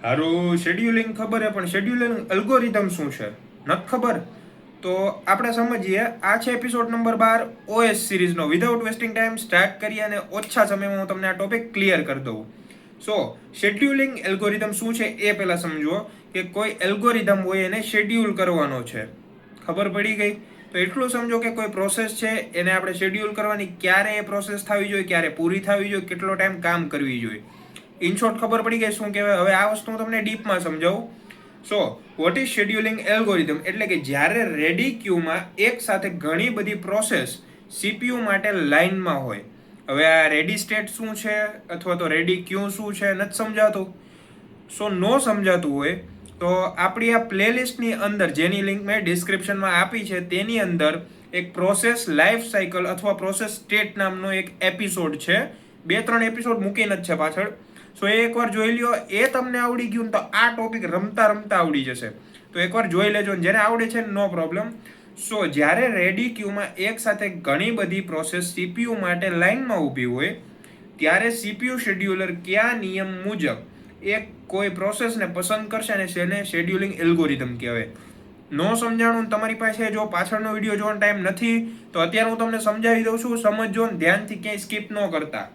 હારું શેડ્યુલિંગ ખબર છે પણ શેડ્યુલિંગ એલ્ગોરિધમ શું છે નથી ખબર. તો આપણે સમજીએ. આ છે એપિસોડ નંબર 12 ઓએસ સિરીઝનો. વિધાઉટ વેસ્ટિંગ ટાઈમ સ્ટાર્ટ કરી અને ઓછા સમયમાં હું તમને આ ટોપિક ક્લિયર કરી દઉં. સો શેડ્યુલિંગ એલ્ગોરિધમ શું છે એ પહેલાં સમજો કે કોઈ એલ્ગોરિધમ હોય એને શેડ્યુલ કરવાનો છે. ખબર પડી ગઈ? તો એટલું સમજો કે કોઈ પ્રોસેસ છે એને આપણે શેડ્યુલ કરવાની, ક્યારે એ પ્રોસેસ થવી જોઈએ, ક્યારે પૂરી થવી જોઈએ, કેટલો ટાઈમ કામ કરવી જોઈએ. ઇન શોર્ટ ખબર પડી ગઈ શું કહેવાય. હવે આ વસ્તુ હું તમને ડીપમાં સમજાવું. So what is scheduling algorithm એટલે કે જ્યારે રેડી ક્યુમાં એક સાથે ઘણી બધી પ્રોસેસ સીપીયુ માટે લાઇનમાં હોય. હવે આ રેડી સ્ટેટ શું છે અથવા તો રેડી ક્યુ શું છે નથી સમજાતું. સો નો સમજાતું હોય તો આપણી આ પ્લેલિસ્ટની અંદર જેની લિંક મેં ડિસ્ક્રિપ્શનમાં આપી છે તેની અંદર એક પ્રોસેસ લાઈફ સાયકલ અથવા પ્રોસેસ સ્ટેટ નામનો એક એપિસોડ છે. 2-3 એપિસોડ મૂકીને જ છે પાછળ. સો એ એકવાર જોઈ લ્યો. એ તમને આવડી ગયું ને તો આ ટોપિક રમતા રમતા આવડી જશે. તો એકવાર જોઈ લેજો. જેને આવડે છે નો પ્રોબ્લેમ. સો જ્યારે રેડી ક્યુમાં એક સાથે ઘણી બધી પ્રોસેસ સીપીયુ માટે લાઇનમાં ઊભી હોય ત્યારે સીપીયુ શેડ્યુલર કયા નિયમ મુજબ એક કોઈ પ્રોસેસને પસંદ કરશે અને તેને શેડ્યુલિંગ એલ્ગોરિધમ કહેવાય. નો સમજાણું તમારી પાસે જો પાછળનો વિડીયો જોવાનો ટાઈમ નથી તો અત્યારે હું તમને સમજાવી દઉં છું. સમજજો ને ધ્યાનથી ક્યાંય સ્કીપ ન કરતા.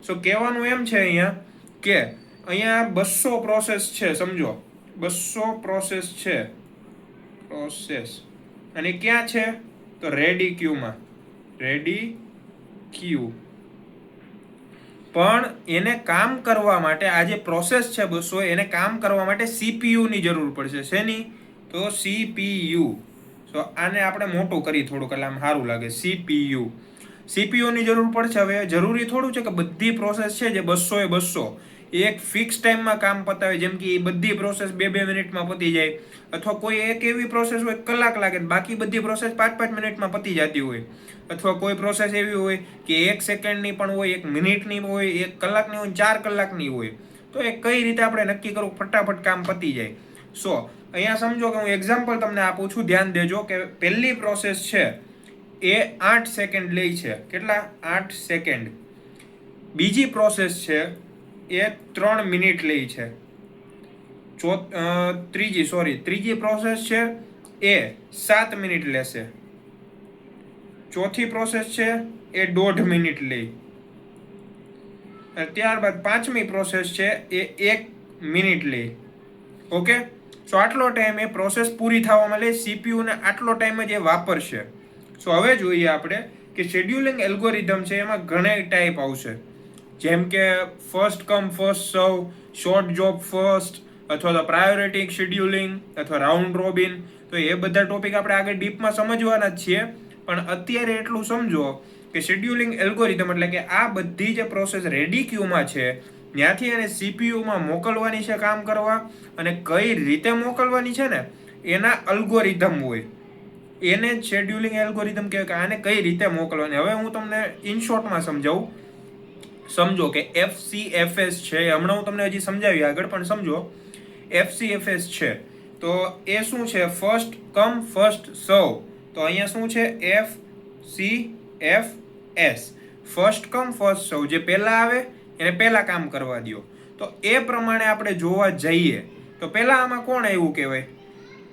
સો કહેવાનું એમ છે અહીંયા કે અહીંયા 200 પ્રોસેસ છે. સમજો 200 પ્રોસેસ છે. પ્રોસેસ અને ક્યાં છે તો રેડી ક્યુમાં. રેડી ક્યુ. પણ એને કામ કરવા માટે આ જે પ્રોસેસ છે 200 એને કામ કરવા માટે સીપીયુની જરૂર પડશે. શેની? તો સીપીયુ. સો આને આપણે મોટું કરી થોડુંક એટલે આમ સારું લાગે. સીપીયુ. સીપીયુની જરૂર પડશે. હવે જરૂરી થોડું છે કે બધી પ્રોસેસ છે જે 200 એ 200 એક ફિક્સ ટાઈમમાં કામ પતાવે. જેમ કે એ બધી પ્રોસેસ 2-2 મિનિટમાં પતી જાય. અથવા કોઈ એક એવી પ્રોસેસ હોય કલાક લાગે બાકી બધી પ્રોસેસ 5-5 મિનિટમાં પતી જતી હોય. અથવા કોઈ પ્રોસેસ એવી હોય કે 1 સેકન્ડની પણ હોય, 1 મિનિટની હોય, 1 કલાકની હોય, 4 કલાકની હોય. તો એ કઈ રીતે આપણે નક્કી કરવું ફટાફટ કામ પતી જાય. સો અહીંયા સમજો કે હું એક્ઝામ્પલ તમને આપું છું. ધ્યાન દેજો કે પહેલી પ્રોસેસ છે એ 8 સેકન્ડ લે છે. કેટલા? 8 સેકન્ડ. બીજી પ્રોસેસ છે એ 3 મિનિટ લે છે. ત્રીજી પ્રોસેસ છે એ 7 મિનિટ લેશે. ચોથી પ્રોસેસ છે એ 1.5 મિનિટ લે. ત્યારબાદ પાંચમી પ્રોસેસ છે એ 1 મિનિટ લે. ઓકે. સો આટલો ટાઈમ એ પ્રોસેસ પૂરી થવામાં લે. સીપીયુને આટલો ટાઈમ જ એ વાપરશે. સો હવે જોઈએ આપણે કે શેડ્યુલિંગ એલ્ગોરિધમ છે એમાં ઘણા ટાઈપ આવશે. જેમ કે ફર્સ્ટ કમ ફર્સ્ટ સર્વ, શોર્ટ જોબ ફર્સ્ટ, અથવા તો પ્રાયોરિટી શેડ્યુલિંગ, અથવા રાઉન્ડ રોબિન. તો એ બધા ટોપિક આપણે આગળ ડીપમાં સમજવાના જ છીએ. પણ અત્યારે એટલું સમજો કે શેડ્યુલિંગ એલ્ગોરિધમ એટલે કે આ બધી જે પ્રોસેસ રેડી ક્યુમાં છે ત્યાંથી એને સીપીયુમાં મોકલવાની છે કામ કરવા. અને કઈ રીતે મોકલવાની છે ને એના અલ્ગોરિધમ હોય. એને જ શેડ્યુલિંગ એલ્ગોરિધમ કહેવાય કે આને કઈ રીતે મોકલવાની. હવે હું તમને ઇન શોર્ટમાં સમજાવું. સમજો કે FCFS છે. હમણાં હું તમને હજી સમજાવી આગળ પણ સમજો. FCFS છે તો એ શું છે? ફર્સ્ટ કમ ફર્સ્ટ સર્વ. તો અહીંયા શું છે? FCFS. ફર્સ્ટ કમ ફર્સ્ટ સર્વ. જે પહેલા આવે એને પહેલા કામ કરવા દો. તો એ પ્રમાણે આપણે જોવા જઈએ તો પહેલા આમાં કોણ એવું કહેવાય?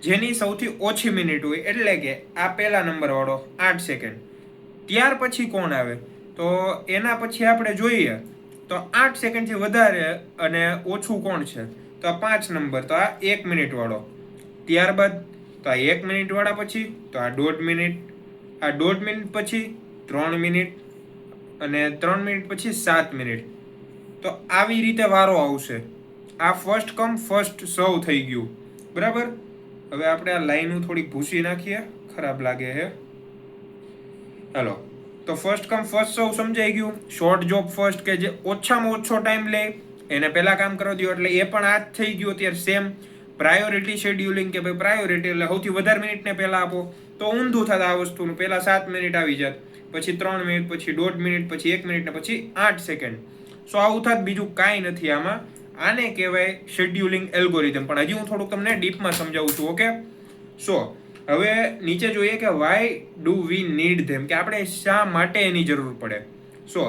જેની સૌથી ઓછી મિનિટ હોય. એટલે કે આ પહેલા નંબર વાળો 8 સેકન્ડ. ત્યાર પછી કોણ આવે? તો એના પછી આપણે જોઈએ તો 8 સેકન્ડથી વધારે અને ઓછું કોણ છે? તો આ 5 નંબર. તો આ 1 મિનિટ વાળો. ત્યારબાદ તો આ 1 મિનિટ વાળા પછી તો આ 1.5 મિનિટ. આ 1.5 મિનિટ પછી 3 મિનિટ અને 3 મિનિટ પછી 7 મિનિટ. તો આવી રીતે વારો આવશે. આ ફર્સ્ટ કમ ફર્સ્ટ સર્વ થઈ ગયું. બરાબર. હવે આપણે આ લાઈનો થોડીક ભૂસી નાખીએ, ખરાબ લાગે છે. હાલો. તો ફર્સ્ટ કમ ફર્સ્ટ સર્વ સમજાઈ ગયું. શોર્ટ જોબ ફર્સ્ટ કે જે ઓછામાં ઓછો ટાઈમ લે એને પહેલા કામ કરવા દો. એટલે એ પણ આ જ થઈ ગયું. અત્યારે સેમ પ્રાયોરિટી શેડ્યુલિંગ કે ભાઈ પ્રાયોરિટી એટલે સૌથી વધારે મિનિટને પહેલા આપો. તો ઊંધું થતા આ વસ્તુનું. પહેલા 7 મિનિટ આવી જાત, પછી 3 મિનિટ, પછી 1.5 મિનિટ, પછી 1 મિનિટ ને પછી 8 સેકન્ડ. સો આવું થાત. બીજું કાંઈ નથી આમાં. આને કહેવાય શેડ્યુલિંગ એલ્ગોરિધમ. પણ હજી હું થોડુંક તમને ડીપમાં સમજાવું છું. ઓકે. સો હવે નીચે જોઈએ કે વાય ડુ વી નીડ ધેમ, કે આપણે શા માટે એની જરૂર પડે. સો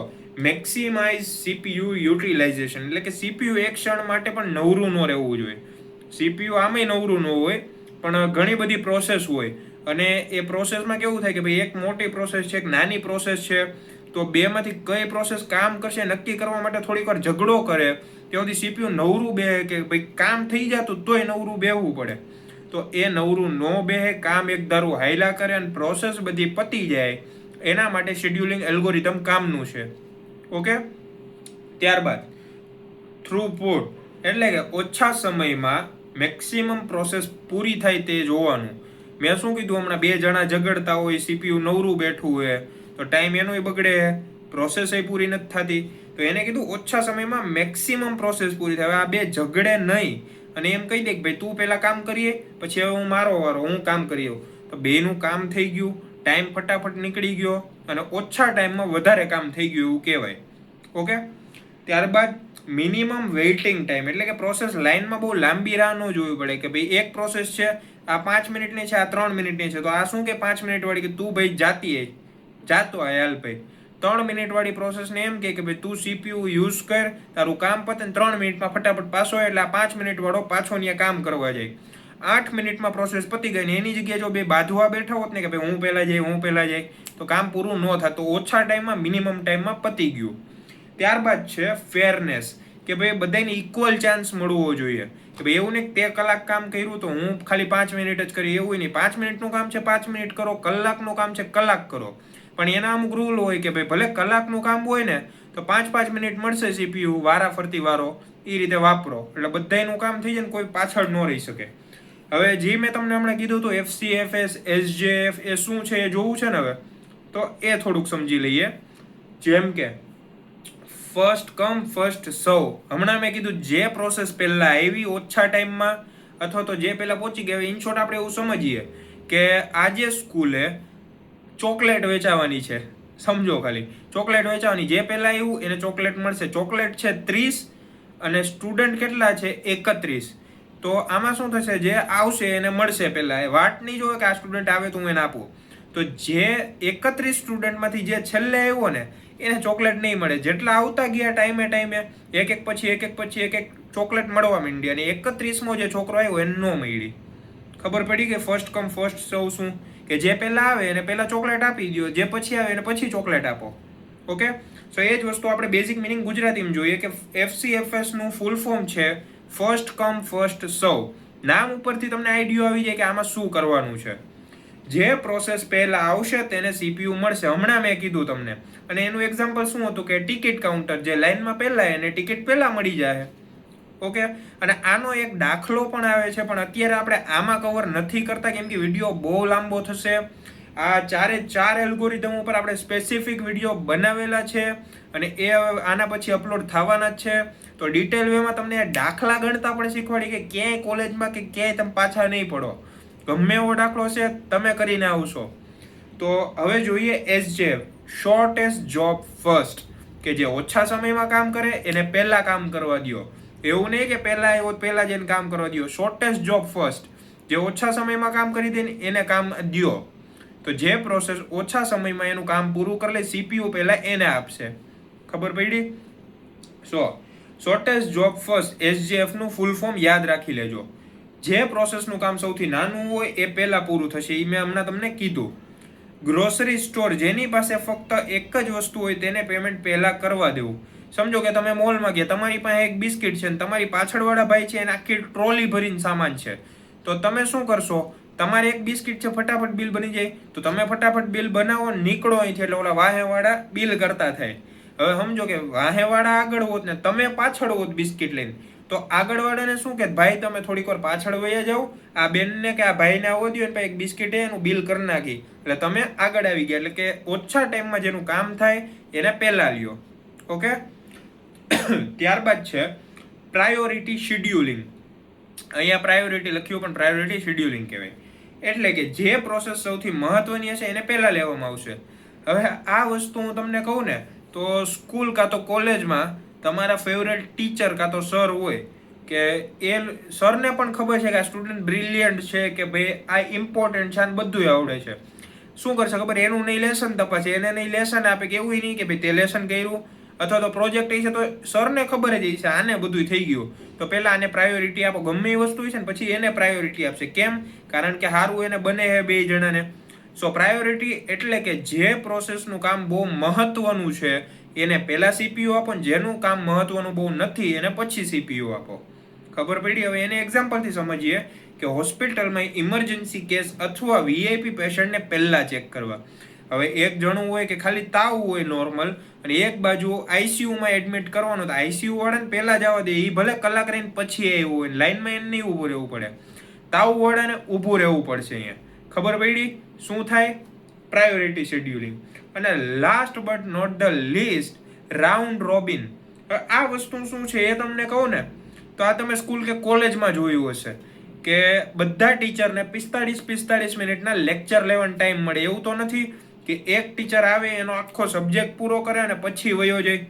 મેક્સિમાઇઝ સીપીયુ યુટિલાઇઝેશન, એટલે કે સીપીયુ એક ક્ષણ માટે પણ નવરું ન રહેવું જોઈએ. સીપીયુ આમેય નવરું ન હોય, પણ ઘણી બધી પ્રોસેસ હોય અને એ પ્રોસેસમાં કેવું થાય કે ભાઈ એક મોટી પ્રોસેસ છે, એક નાની પ્રોસેસ છે, તો બેમાંથી કઈ પ્રોસેસ કામ કરશે નક્કી કરવા માટે થોડીક વાર ઝઘડો કરે, ત્યાં સુધી સીપીયુ નવરું બેહે કે ભાઈ કામ થઈ જતું તોય નવરું બેહવું પડે. તો એ નવરું ન બેહે, કામ એક ધારું હાયલા કરે અને પ્રોસેસ બધી પતી જાય, એના માટે શેડ્યુલિંગ એલ્ગોરિધમ કામનું છે. ઓકે. ત્યારબાદ થ્રુપુટ, એટલે કે ઓછા સમયમાં મેક્સિમમ પ્રોસેસ પૂરી થાય તે જોવાનું. મેં શું કીધું, હમણાં બે જણા ઝઘડતા હોય, સીપીયુ નવરું બેઠું હોય તો ટાઈમ એનોય બગડે, પ્રોસેસય પૂરી નથી થતી. તો એને કીધું ઓછા સમયમાં મેક્સિમમ પ્રોસેસ પૂરી થાય. આ બે ઝઘડે નહીં અને એમ કહી દે કે ભાઈ તું પહેલા કામ કરીએ પછી હવે હું મારો વારો, હું કામ કરી આવું, તો બેનું કામ થઈ ગયું, ટાઈમ ફટાફટ નીકળી ગયો અને ઓછા ટાઈમમાં વધારે કામ થઈ ગયું એવું કહેવાય. ઓકે. ત્યારબાદ મિનિમમ વેઇટિંગ ટાઈમ, એટલે કે પ્રોસેસ લાઇનમાં બહુ લાંબી રાહ ન જોવી પડે કે ભાઈ એક પ્રોસેસ છે, આ 5 મિનિટની છે, આ 3 મિનિટની છે, તો આ શું કે 5 મિનિટ વાળી કે તું ભાઈ જાતો હાલ ભાઈ. 3 મિનિટ વાળી પ્રોસેસને એમ કે ભાઈ તું સીપીયુ યુઝ કર, તારું કામ પતે ને 3 મિનિટમાં ફટાફટ પાછો, એટલે આ 5 મિનિટ વાળો પાછો ત્યાં કામ કરવા જાય. 8 મિનિટમાં પ્રોસેસ પતી ગઈ ને એની જગ્યાએ જો બે બાંધવા બેઠા હોત ને કે ભાઈ હું પહેલા જાય તો કામ પૂરું ન થતું. ઓછા ટાઈમમાં મિનિમમ ટાઈમમાં પતી ગયું. ત્યારબાદ છે ફેરનેસ, કે ભાઈ બધાને ઇક્વલ ચાન્સ મળવો જોઈએ. કે ભાઈ એવું નહીં તે કલાક કામ કર્યું તો હું ખાલી 5 મિનિટ જ કરી, એવું નહીં. 5 મિનિટનું કામ છે 5 મિનિટ કરો, કલાકનું કામ છે કલાક કરો. પણ એના અમુક રૂલ હોય કે ભાઈ ભલે કલાકનું કામ હોય ને તો 5-5 મિનિટ મળશે સીપીયુ વારા ફરતી વારો, એ રીતે વાપરો એટલે બધાનું કામ થઈ જાય ને કોઈ પાછળ ન રહી શકે. હવે જે મેં તમને હમણાં કીધું હતું FCFS, SJF એ શું છે એ જોવું છે ને હવે, તો એ થોડુંક સમજી લઈએ. જેમ કે ફર્સ્ટ કમ ફર્સ્ટ સર્વ, હમણાં મેં કીધું જે પ્રોસેસ પહેલા આવી ઓછા ટાઈમમાં અથવા તો જે પહેલા પહોંચી ગયા, ઇન શોર્ટ આપણે એવું સમજીએ કે આજે સ્કૂલે ચોકલેટ વેચાવાની છે, સમજો ખાલી ચોકલેટ વેચાવાની, જે પહેલા આવ્યું એને ચોકલેટ મળશે. ચોકલેટ છે 30 અને સ્ટુડન્ટ કેટલા છે 31. તો આમાં શું થશે, જે આવશે એને મળશે પહેલા, એ વાટ નહીં જોવે કે આ સ્ટુડન્ટ આવે તો હું એને આપું. તો જે 31 સ્ટુડન્ટમાંથી જે છેલ્લે આવ્યો ને એને ચોકલેટ નહીં મળે. જેટલા આવતા ગયા ટાઈમે એક પછી ચોકલેટ મળવા માંડી અને 31મો જે છોકરો આવ્યો એને ન મળી. ખબર પડી કે ફર્સ્ટ કમ ફર્સ્ટ સર્વ શું, કે જે પહેલા આવે એને પહેલા ચોકલેટ આપી દો, જે પછી આવે એને પછી ચોકલેટ આપો. ઓકે. સો એ જ વસ્તુ આપણે બેઝિક મિનિંગ ગુજરાતીમાં જોઈએ કે FCFS નું ફૂલ ફોર્મ છે ફર્સ્ટ કમ ફર્સ્ટ સર્વ. નામ ઉપરથી તમને આઈડિયો આવી જાય કે આમાં શું કરવાનું છે. જે પ્રોસેસ પહેલા આવશે તેને સીપીયુ મળશે. હમણાં મેં કીધું તમને, અને એનું એક્ઝામ્પલ શું હતું કે ટિકિટ કાઉન્ટર, જે લાઈનમાં પહેલા એને ટિકિટ પહેલા મળી જાય. ઓકે. અને આનો એક દાખલો પણ આવે છે, પણ અત્યારે આપણે આમાં કવર નથી કરતા કેમ કે વિડીયો બહુ લાંબો થશે. આ 4 એલ્ગોરિધમ ઉપર આપણે સ્પેસિફિક વિડીયો બનાવેલા છે અને એ આના પછી અપલોડ થવાના જ છે. તો ડિટેલ વેમાં તમને દાખલા ગણતા પણ શીખવાડી કે ક્યાંય કોલેજમાં કે ક્યાંય તમે પાછા નહીં પડો, ગમે એવો દાખલો છે તમે કરીને આવશો. તો હવે જોઈએ SJF, શોર્ટેસ્ટ જોબ ફર્સ્ટ, કે જે ઓછા સમયમાં કામ કરે એને પહેલા કામ કરવા દો. એવું નહીં કે પહેલા આવ્યો પહેલા જઈને કામ કરવા દો. શોર્ટેસ્ટ જોબ ફર્સ્ટ, જે ઓછા સમયમાં કામ કરી દે એને કામ દો. તો જે પ્રોસેસ ઓછા સમયમાં એનું કામ પૂરું કરી લે સીપીયુ પહેલા એને આપશે. ખબર પડી? શોર્ટેસ્ટ જોબ ફર્સ્ટ SJF નું ફૂલ ફોર્મ યાદ રાખી લેજો. જે પ્રોસેસનું કામ સૌથી નાનું હોય એ પહેલા પૂરું થશે, એ મેં હમણાં તમને કીધું. ગ્રોસરી સ્ટોર, જેની પાસે ફક્ત એક જ વસ્તુ હોય તેને પેમેન્ટ પહેલા કરવા દેવું. સમજો કે તમે મોલમાં ગયા, તમારી પાસે એક બિસ્કિટ છે ને તમારી પાછળવાળા ભાઈ છે એને આખી ટ્રોલી ભરીને સામાન છે, તો તમે શું કરશો, તમારે એક બિસ્કિટ છે ફટાફટ બિલ બની જાય તો તમે ફટાફટ બિલ બનાવો, નીકળો અહીંથી, એટલે ઓલા વાહેવાળા બિલ કરતા થાય. હવે સમજો કે વાહેવાળા આગળ હોત ને તમે પાછળ હોત બિસ્કિટ લઈને, તો આગળવાળાને શું કે ભાઈ તમે થોડીક વાર પાછળ વયા જાઓ, આ બેનને કે આ ભાઈને આવવા દો ને એક બિસ્કિટ એનું બિલ કરી નાખી, એટલે તમે આગળ આવી ગયા. એટલે કે ઓછા ટાઈમમાં જેનું કામ થાય એને પહેલા લ્યો. ઓકે. ત્યારબાદ છે પ્રાયોરિટી શેડ્યુલિંગ. અહીંયા પ્રાયોરિટી લખ્યું પણ પ્રાયોરિટી શેડ્યુલિંગ કહેવાય. એટલે કે જે પ્રોસેસ સૌથી મહત્વની હશે એને પહેલા લેવામાં આવશે. હવે આ વસ્તુ હું તમને કહું ને તો સ્કૂલ કાં તો કોલેજમાં તમારા ફેવરેટ ટીચર કાં તો સર હોય કે એ સરને પણ ખબર છે કે આ સ્ટુડન્ટ બ્રિલિયન્ટ છે કે ભાઈ આ ઇમ્પોર્ટન્ટ છે અને બધું આવડે છે. શું કરશે ખબર, એનું નહીં લેસન તપાસે, એને નહીં લેસન આપે કે એવું નહીં કે ભાઈ તે લેસન કર્યું અથવા તો પ્રોજેક્ટ છે તો સરને ખબર જ છે આને બધું થઈ ગયું, તો પહેલાં આને પ્રાયોરિટી આપો. ગમે એ વસ્તુ છે ને પછી એને પ્રાયોરિટી આપશે. કેમ? કારણ કે સારું એને બને છે બે જણાને. સો પ્રાયોરિટી એટલે કે જે પ્રોસેસનું કામ બહુ મહત્વનું છે એને પહેલાં સીપીયુ આપો, ને જેનું કામ મહત્વનું બહુ નથી એને પછી સીપીયુ આપો. ખબર પડી? હવે એને એક્ઝામ્પલથી સમજીએ કે હોસ્પિટલમાં ઇમરજન્સી કેસ અથવા વીઆઈપી પેશન્ટને પહેલાં ચેક કરવા. હવે એક જણું હોય કે ખાલી તાવ હોય નોર્મલ, અને એક બાજુ આઈસીયુમાં એડમિટ કરવાનું, તો આઈસીયુ વાળાને પહેલાં જવા દે. એ ભલે કલાક રહીને પછી આવ્યું હોય, લાઇનમાં એને નહીં ઊભું રહેવું પડે, તાવ વાળાને ઊભું રહેવું પડશે અહીંયા. ખબર પડી? શું થાય? Priority scheduling. અને last but not the least, round robin. આ વસ્તુ શું છે એ તમને કહું ને તો આ તમે સ્કૂલ કે કોલેજમાં જોયું હશે કે બધા ટીચરને 45 મિનિટના લેક્ચર લેવાનો ટાઈમ મળે. એવું તો નથી કે એક ટીચર આવે એનો આખો સબ્જેક્ટ પૂરો કરે અને પછી વયો જાય.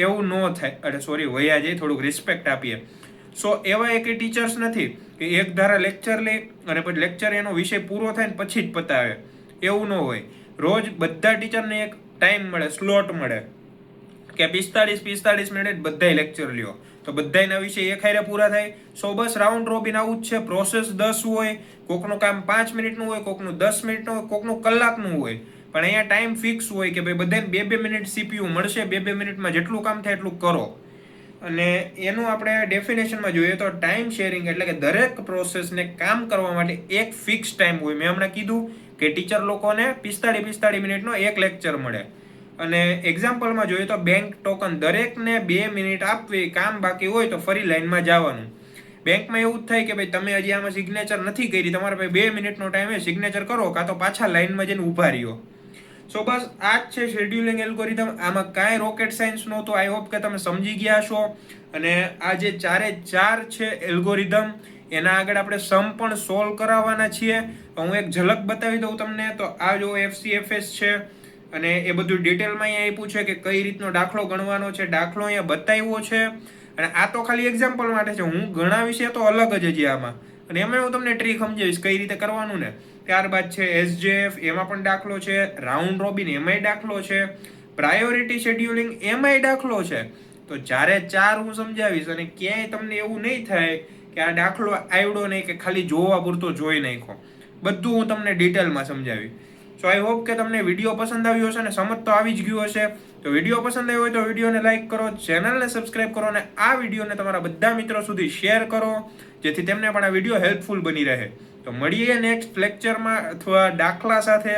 એવું ન થાય. અરે સોરી, વયા જાય, થોડુંક રિસ્પેક્ટ આપીએ. સો એવા એક ટીચર્સ નથી કે એક ધારા લેક્ચર લે અને પછી લેક્ચર એનો વિષય પૂરો થાય ને પછી જ પતાવે. એવું ન હોય. રોજ બધા ટીચરને એક ટાઈમ મળે, સ્લોટ મળે કે 45 મિનિટ બધાય લેક્ચર લ્યો, તો બધાયના વિષય એક હારે પૂરા થાય. સો બસ રાઉન્ડ રોબિન આવું જ છે. પ્રોસેસ 10 હોય, કોકનું કામ 5 મિનિટનું હોય, કોકનું 10 મિનિટનું હોય, કોકનું કલાકનું હોય, પણ અહીંયા ટાઈમ ફિક્સ હોય કે ભાઈ બધાને 2-2 મિનિટ સીપીયુ મળશે. 2-2 મિનિટમાં જેટલું કામ થાય એટલું કરો. અને એનું આપણે ડેફિનેશનમાં જોઈએ તો ટાઈમ શેરિંગ એટલે કે દરેક પ્રોસેસને કામ કરવા માટે એક ફિક્સ ટાઈમ હોય. મેં હમણાં કીધું કે ટીચર લોકોને 45 મિનિટનો એક લેક્ચર મળે. અને એક્ઝામ્પલમાં જોઈએ તો બેંક ટોકન, દરેકને 2 મિનિટ આપવી, કામ બાકી હોય તો ફરી લાઈનમાં જવાનું. બેંકમાં એવું જ થાય કે ભાઈ તમે હજી આમાં સિગ્નેચર નથી કરી, તમારા પાસે 2 મિનિટનો ટાઈમ છે, સિગ્નેચર કરો કાં તો પાછા લાઈનમાં જઈને ઊભા રહ્યો. સો બસ આ જ છે શેડ્યુલિંગ એલ્ગોરિધમ. આમાં કાંઈ રોકેટ સાયન્સ નહોતું. આઈ હોપ કે તમે સમજી ગયા છો. અને આ જે 4 છે એલ્ગોરિધમ, એના આગળ આપણે સમ પણ સોલ્વ કરાવવાના છીએ. હું એક ઝલક બતાવી દઉં તમને. તો આ જો FCFS છે અને એ બધું ડિટેલમાં અહીંયા આપ્યું છે કે કઈ રીતનો દાખલો ગણવાનો છે. દાખલો અહીંયા બતાવ્યો છે. અને આ તો ખાલી એક્ઝામ્પલ માટે છે. હું ઘણા વિશે તો અલગ જ હજી આમાં, અને એમાં હું તમને ટ્રીક સમજાવીશ કઈ રીતે કરવાનું ને. ત્યારબાદ છે SJF, એમાં પણ દાખલો છે. રાઉન્ડ રોબિન, એમાંય દાખલો છે. પ્રાયોરિટી શેડ્યુલિંગ, એમાંય દાખલો છે. તો 4 હું સમજાવીશ અને ક્યાંય તમને એવું નહીં થાય કે આ દાખલો આવડો નહીં કે ખાલી જોવા પૂરતો જોઈ નાખો. બધું હું તમને ડિટેલમાં સમજાવી. સો આઈ હોપ કે તમને વિડીયો પસંદ આવ્યો હશે અને સમજ તો આવી જ ગયું હશે. તો વિડીયો પસંદ આવ્યો હોય તો વિડીયોને લાઈક કરો, ચેનલને સબસ્ક્રાઈબ કરો અને આ વિડીયોને તમારા બધા મિત્રો સુધી શેર કરો, જેથી તેમને પણ આ વિડીયો હેલ્પફુલ બની રહે. તો મળીએ નેક્સ્ટ લેક્ચરમાં અથવા દાખલા સાથે.